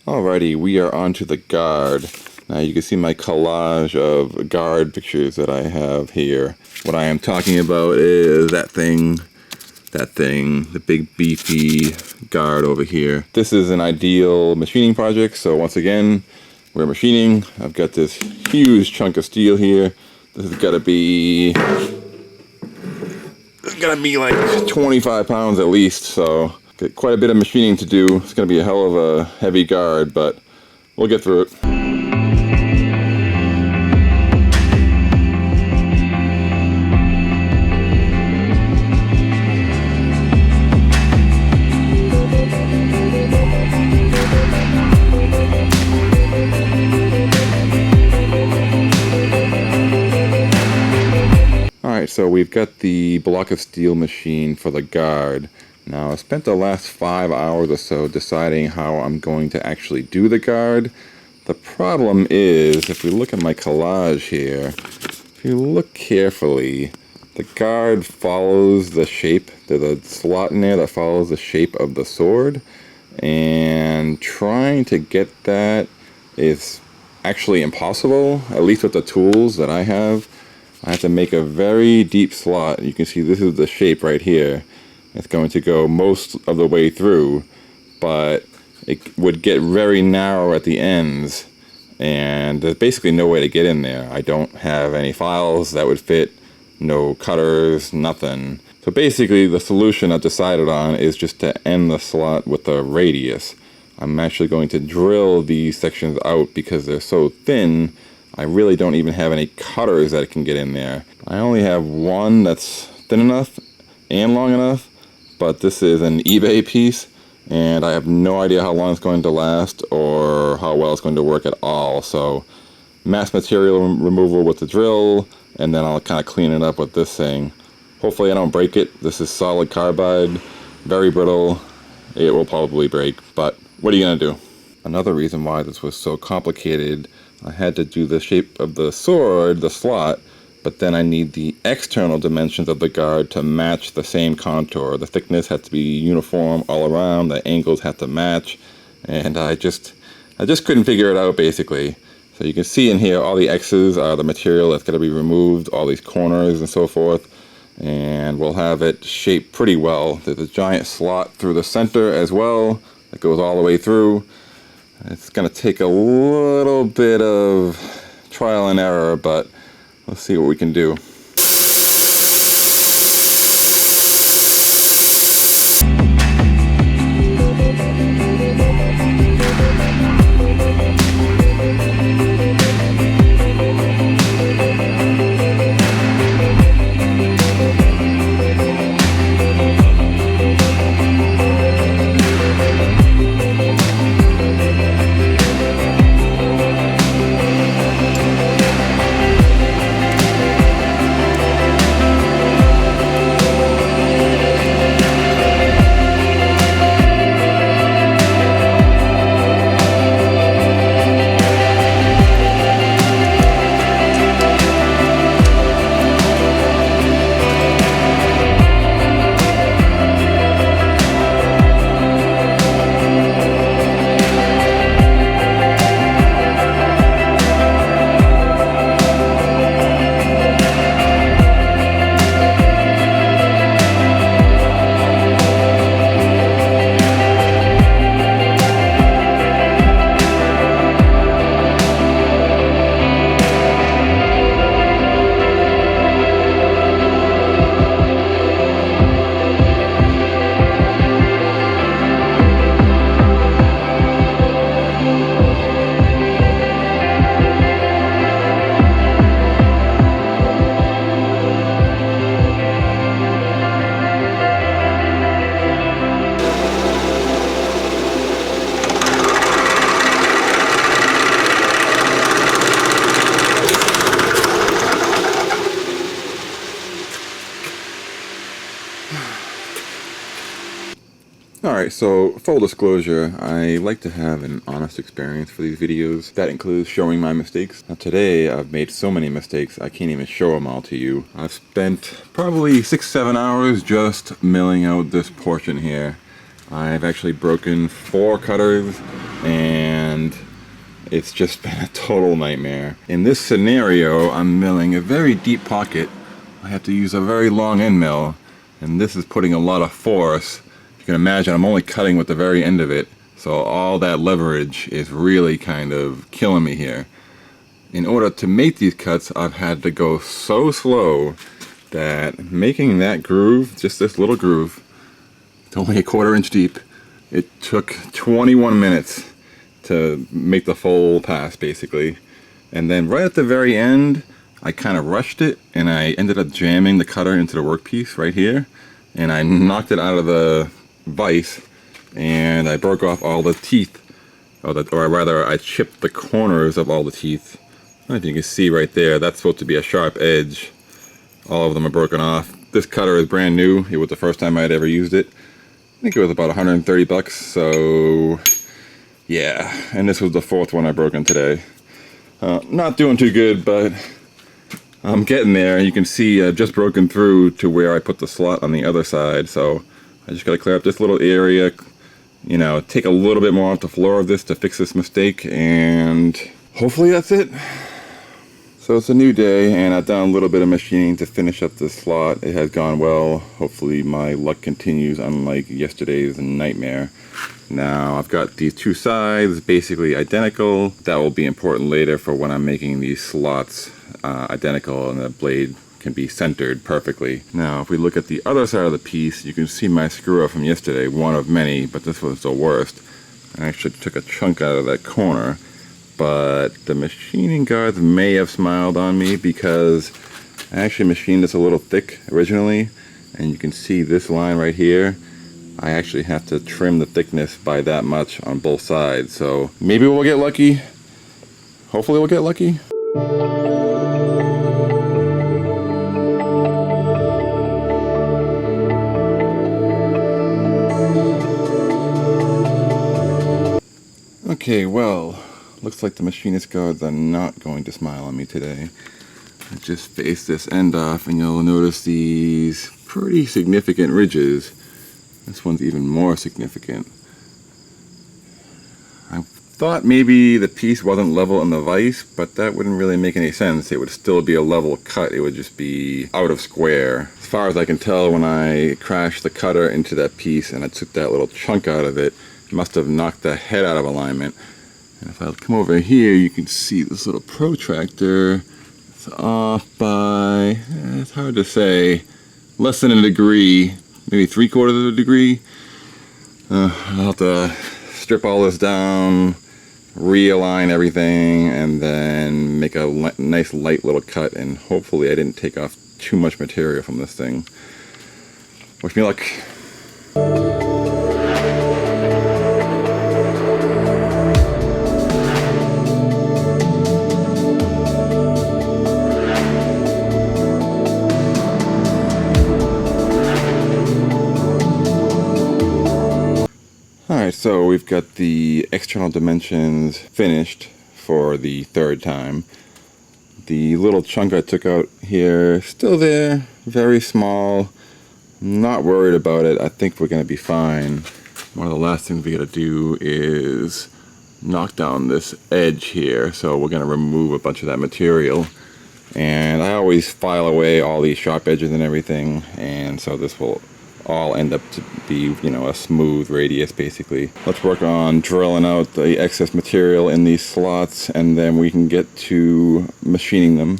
Alrighty, we are on to the guard. Now you can see my collage of guard pictures that I have here. What I am talking about is that thing, the big beefy guard over here. This is an ideal machining project, so once again, we're machining. I've got this huge chunk of steel here. This has gotta be like 25 pounds at least, so got quite a bit of machining to do. It's going to be a hell of a heavy guard, but we'll get through it. Alright, so we've got the block of steel machine for the guard. Now, I spent the last 5 hours or so deciding how I'm going to actually do the guard. The problem is, if we look at my collage here, if you look carefully, the guard follows the shape. There's a slot in there that follows the shape of the sword, and trying to get that is actually impossible, at least with the tools that I have. I have to make a very deep slot. You can see this is the shape right here. It's going to go most of the way through, but it would get very narrow at the ends, and there's basically no way to get in there. I don't have any files that would fit, no cutters, nothing. So basically the solution I've decided on is just to end the slot with a radius. I'm actually going to drill these sections out because they're so thin. I really don't even have any cutters that can get in there. I only have one that's thin enough and long enough, but this is an eBay piece, and I have no idea how long it's going to last or how well it's going to work at all. So mass material removal with the drill, and then I'll kind of clean it up with this thing. Hopefully I don't break it. This is solid carbide, very brittle. It will probably break, but what are you gonna do? Another reason why this was so complicated, I had to do the shape of the sword, the slot, but then I need the external dimensions of the guard to match the same contour. The thickness had to be uniform all around, the angles had to match, and I just couldn't figure it out basically. So you can see in here all the X's are the material that's going to be removed, all these corners and so forth, and we'll have it shaped pretty well. There's a giant slot through the center as well that goes all the way through. It's going to take a little bit of trial and error, but let's see what we can do. Alright, so full disclosure, I like to have an honest experience for these videos. That includes showing my mistakes. Now today I've made so many mistakes I can't even show them all to you. I've spent probably 6-7 hours just milling out this portion here. I've actually broken 4 cutters and It's just been a total nightmare. In this scenario, I'm milling a very deep pocket. I have to use a very long end mill, and this is putting a lot of force. You can imagine I'm only cutting with the very end of it, so all that leverage is really kind of killing me here. In order to make these cuts, I've had to go so slow that making that groove, just this little groove, it's only a 1/4 inch deep, it took 21 minutes to make the full pass basically. And then right at the very end, I kind of rushed it and I ended up jamming the cutter into the workpiece right here, and I knocked it out of the vise and I broke off all the teeth, or rather I chipped the corners of all the teeth. I don't know if you can see right there, that's supposed to be a sharp edge. All of them are broken off. This cutter is brand new. It was the first time I'd ever used it. I think it was about 130 bucks, so yeah. And this was the 4th one I broke in today. Not doing too good, but I'm getting there. You can see I've just broken through to where I put the slot on the other side, so I just gotta clear up this little area, you know, take a little bit more off the floor of this to fix this mistake, and hopefully that's it. So it's a new day, and I've done a little bit of machining to finish up this slot. It has gone well. Hopefully my luck continues, unlike yesterday's nightmare. Now I've got these two sides basically identical. That will be important later for when I'm making these slots identical and the blade can be centered perfectly. Now if we look at the other side of the piece, you can see my screw up from yesterday, one of many, but this was the worst. I actually took a chunk out of that corner. But the machining guards may have smiled on me because I actually machined this a little thick originally, and you can see this line right here. I actually have to trim the thickness by that much on both sides, so maybe we'll get lucky. Hopefully we'll get lucky. Okay, well, looks like the machinist guards are not going to smile on me today. I just faced this end off and you'll notice these pretty significant ridges. This one's even more significant. I thought maybe the piece wasn't level in the vise, but that wouldn't really make any sense. It would still be a level cut. It would just be out of square. As far as I can tell, when I crashed the cutter into that piece and I took that little chunk out of it, it must have knocked the head out of alignment. And if I come over here, you can see this little protractor. It's off by, it's hard to say, less than a degree, maybe 3/4 of a degree. I'll have to strip all this down, realign everything, and then make a nice light little cut, and hopefully I didn't take off too much material from this thing. Wish me luck. Alright, so we've got the external dimensions finished for the 3rd time. The little chunk I took out here, still there, very small. Not worried about it. I think we're going to be fine. One of the last things we got to do is knock down this edge here. So we're going to remove a bunch of that material. And I always file away all these sharp edges and everything. And so this will all end up to be, you know, a smooth radius basically. Let's work on drilling out the excess material in these slots, and then we can get to machining them.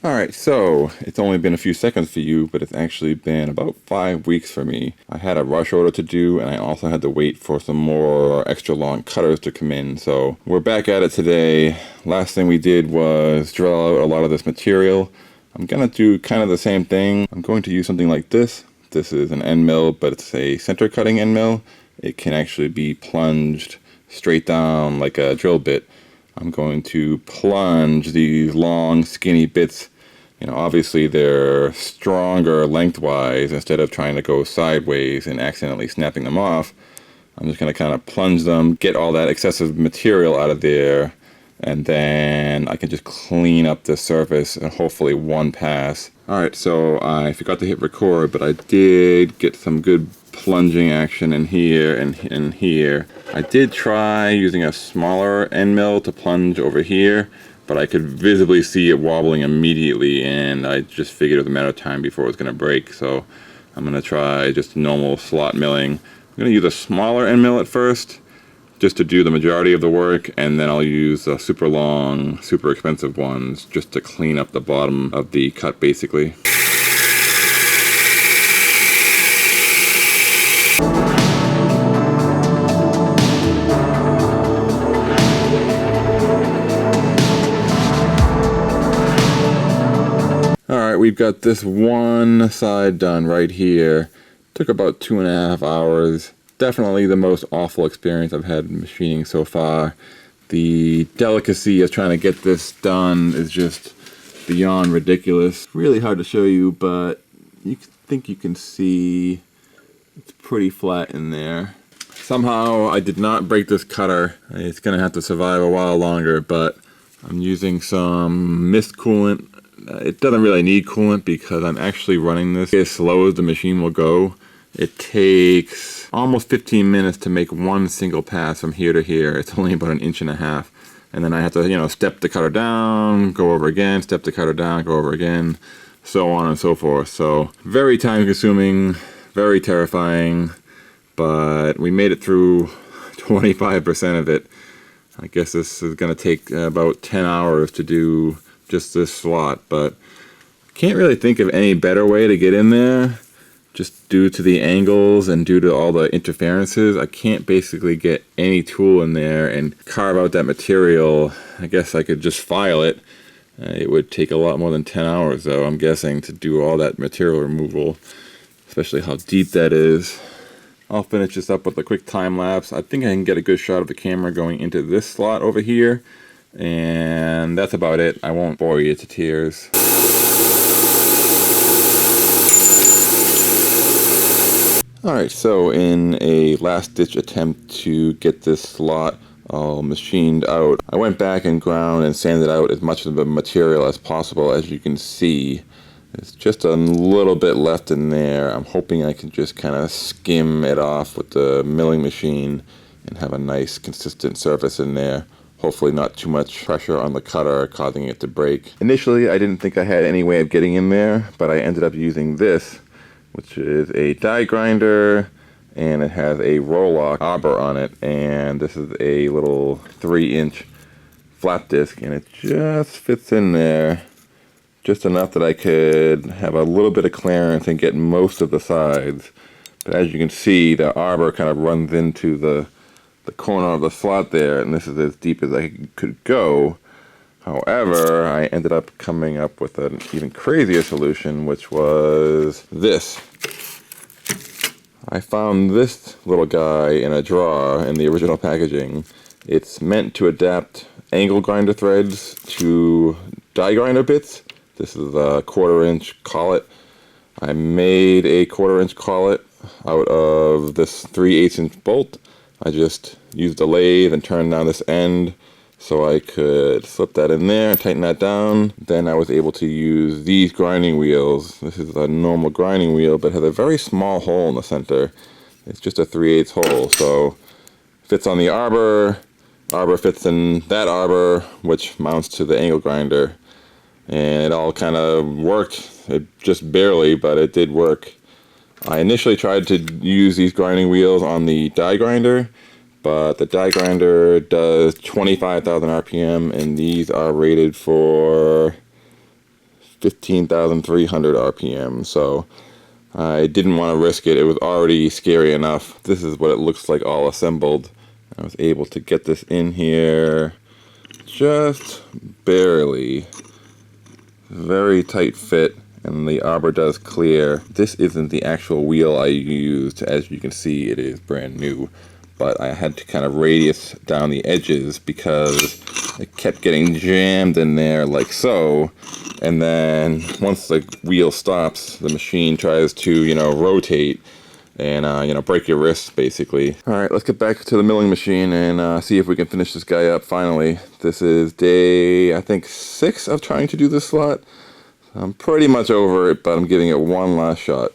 Alright, so it's only been a few seconds for you, but it's actually been about 5 weeks for me. I had a rush order to do, and I also had to wait for some more extra long cutters to come in, so we're back at it today. Last thing we did was drill out a lot of this material. I'm gonna do kind of the same thing. I'm going to use something like this. This is an end mill, but it's a center cutting end mill. It can actually be plunged straight down like a drill bit. I'm going to plunge these long skinny bits. You know, obviously they're stronger lengthwise instead of trying to go sideways and accidentally snapping them off. I'm just going to kind of plunge them, get all that excessive material out of there, and then I can just clean up the surface and hopefully one pass. Alright, so I forgot to hit record, but I did get some good plunging action in here and in here. I did try using a smaller end mill to plunge over here, but I could visibly see it wobbling immediately, and I just figured it was a matter of time before it was going to break, so I'm going to try just normal slot milling. I'm going to use a smaller end mill at first, just to do the majority of the work, and then I'll use super long, super expensive ones just to clean up the bottom of the cut basically. Alright, we've got this one side done right here. Took about 2.5 hours. Definitely the most awful experience I've had machining so far. The delicacy of trying to get this done is just beyond ridiculous. Really hard to show you, but you think you can see it's pretty flat in there. Somehow I did not break this cutter. It's gonna have to survive a while longer, but I'm using some mist coolant. It doesn't really need coolant because I'm actually running this as slow as the machine will go. It takes almost 15 minutes to make one single pass from here to here. It's only about 1.5 inches. And then I have to, step the cutter down, go over again, step the cutter down, go over again, so on and so forth. So very time consuming, very terrifying, but we made it through 25% of it. I guess this is going to take about 10 hours to do just this slot, but can't really think of any better way to get in there. Just due to the angles and due to all the interferences, I can't basically get any tool in there and carve out that material. I guess I could just file it. It would take a lot more than 10 hours though, I'm guessing, to do all that material removal, especially how deep that is. I'll finish this up with a quick time lapse. I think I can get a good shot of the camera going into this slot over here, and that's about it. I won't bore you to tears. Alright, so in a last-ditch attempt to get this slot all machined out, I went back and ground and sanded out as much of the material as possible. As you can see, there's just a little bit left in there. I'm hoping I can just kind of skim it off with the milling machine and have a nice consistent surface in there. Hopefully not too much pressure on the cutter causing it to break. Initially, I didn't think I had any way of getting in there, but I ended up using this, which is a die grinder, and it has a roll-lock arbor on it, and this is a little 3-inch flap disc, and it just fits in there just enough that I could have a little bit of clearance and get most of the sides. But as you can see, the arbor kind of runs into the corner of the slot there, and this is as deep as I could go. However, I ended up coming up with an even crazier solution, which was this. I found this little guy in a drawer in the original packaging. It's meant to adapt angle grinder threads to die grinder bits. This is a 1/4-inch collet. I made a 1/4-inch collet out of this 3/8-inch bolt. I just used a lathe and turned down this end so I could slip that in there and tighten that down. Then I was able to use these grinding wheels. This is a normal grinding wheel, but has a very small hole in the center. It's just a 3/8 hole, so fits on the arbor. Arbor fits in that arbor, which mounts to the angle grinder. And it all kind of worked. It just barely, but it did work. I initially tried to use these grinding wheels on the die grinder, but the die grinder does 25,000 RPM, and these are rated for 15,300 RPM, so I didn't want to risk it. It was already scary enough. This is what it looks like all assembled. I was able to get this in here just barely. Very tight fit, and the arbor does clear. This isn't the actual wheel I used. As you can see, it is brand new, but I had to kind of radius down the edges because it kept getting jammed in there like so, and then once the wheel stops, the machine tries to, rotate, and break your wrists basically. All right, let's get back to the milling machine and see if we can finish this guy up finally. This is day, I think, 6 of trying to do this slot. I'm pretty much over it, but I'm giving it one last shot.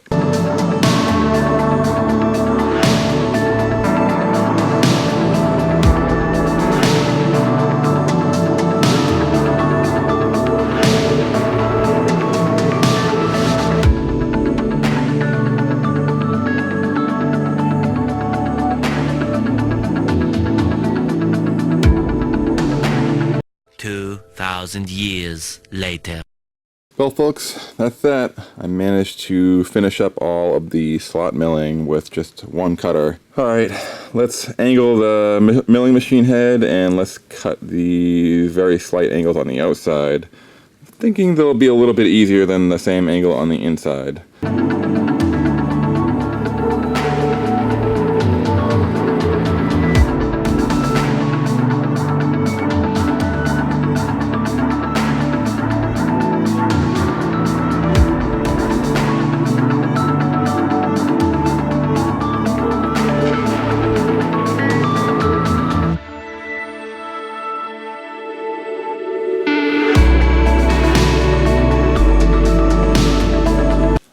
Years later. Well folks, that's that. I managed to finish up all of the slot milling with just one cutter. Alright, let's angle the milling machine head and let's cut the very slight angles on the outside. Thinking they'll be a little bit easier than the same angle on the inside.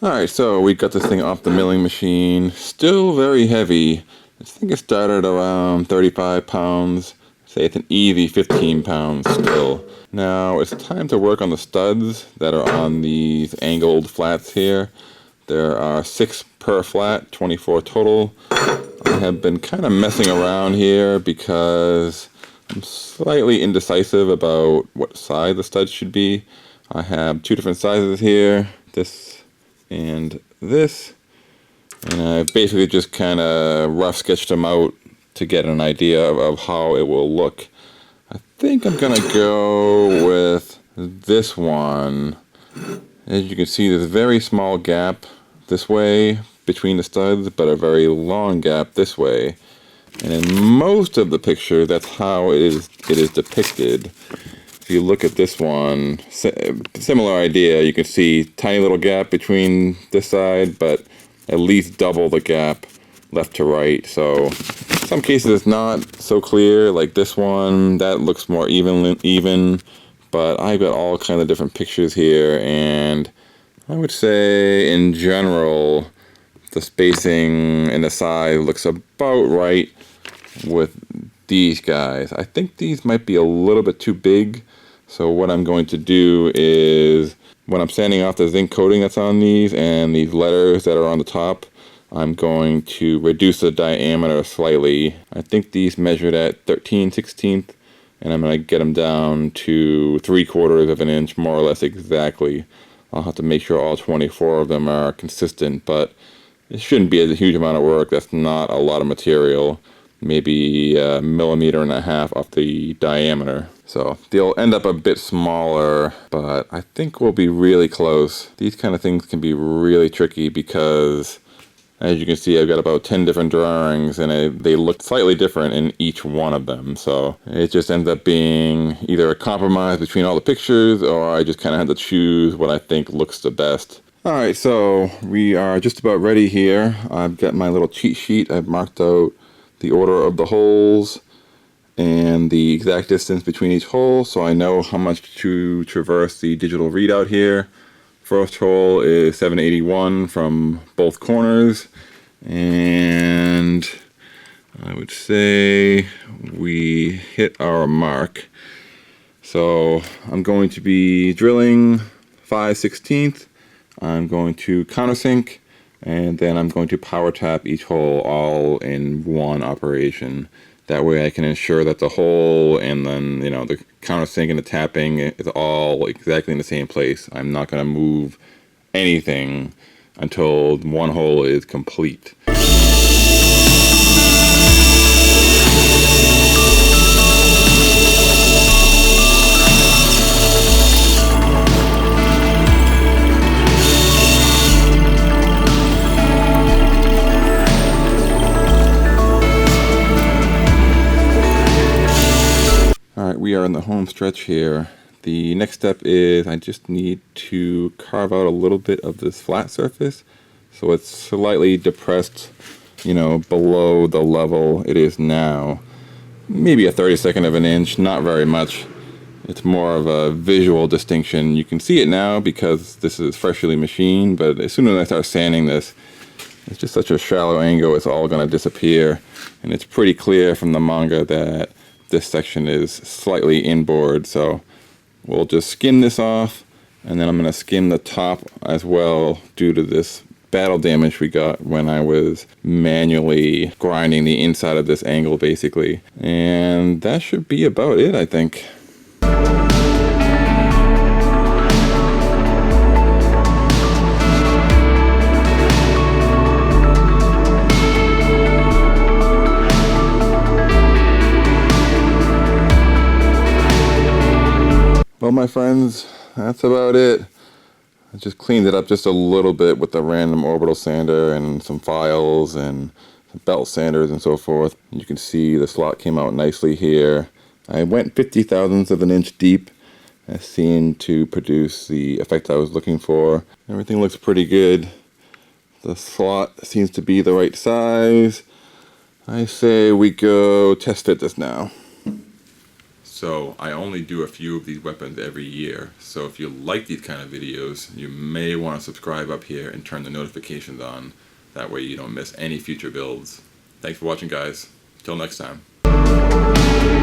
Alright, so we got this thing off the milling machine. Still very heavy. I think it started around 35 pounds. Say it's an easy 15 pounds still. Now it's time to work on the studs that are on these angled flats here. There are 6 per flat, 24 total. I have been kind of messing around here because I'm slightly indecisive about what size the studs should be. I have 2 different sizes here. This and this, and I basically just kind of rough sketched them out to get an idea of how it will look. I think I'm gonna go with this one. As you can see, there's a very small gap this way between the studs, but a very long gap this way. And in most of the picture, that's how it is depicted. If you look at this one, similar idea, you can see tiny little gap between this side, but at least double the gap left to right. So in some cases it's not so clear, like this one, that looks more even, but I've got all kinds of different pictures here, and I would say in general, the spacing and the size looks about right with these guys. I think these might be a little bit too big. So what I'm going to do is, when I'm sanding off the zinc coating that's on these and these letters that are on the top, I'm going to reduce the diameter slightly. I think these measured at 13/16, and I'm going to get them down to 3/4 of an inch, more or less exactly. I'll have to make sure all 24 of them are consistent, but it shouldn't be a huge amount of work. That's not a lot of material. Maybe 1.5 millimeters off the diameter. So they'll end up a bit smaller, but I think we'll be really close. These kind of things can be really tricky because, as you can see, I've got about 10 different drawings and they look slightly different in each one of them. So it just ends up being either a compromise between all the pictures, or I just kind of have to choose what I think looks the best. Alright, so we are just about ready here. I've got my little cheat sheet. I've marked out the order of the holes and the exact distance between each hole, so I know how much to traverse the digital readout here. First hole is 781 from both corners, and I would say we hit our mark. So I'm going to be drilling 5/16. I'm going to countersink, and then I'm going to power tap each hole all in one operation. That way I can ensure that the hole and then, the countersink and the tapping is all exactly in the same place. I'm not going to move anything until one hole is complete. We are in the home stretch here. The next step is I just need to carve out a little bit of this flat surface So it's slightly depressed, you know, below the level it is now. Maybe a 32nd of an inch, not very much. It's more of a visual distinction. You can see it now because this is freshly machined, but as soon as I start sanding this, it's just such a shallow angle, it's all going to disappear. And it's pretty clear from the manga that this section is slightly inboard, so we'll just skim this off, and then I'm going to skim the top as well due to this battle damage we got when I was manually grinding the inside of this angle basically. And that should be about it, I think. Well, my friends, that's about it. I just cleaned it up just a little bit with the random orbital sander and some files and some belt sanders and so forth. You can see the slot came out nicely here. I went 50,000ths of an inch deep. That seemed to produce the effect I was looking for. Everything looks pretty good. The slot seems to be the right size. I say we go test fit this now. So I only do a few of these weapons every year, so if you like these kind of videos, you may want to subscribe up here and turn the notifications on. That way you don't miss any future builds. Thanks for watching, guys. Till next time.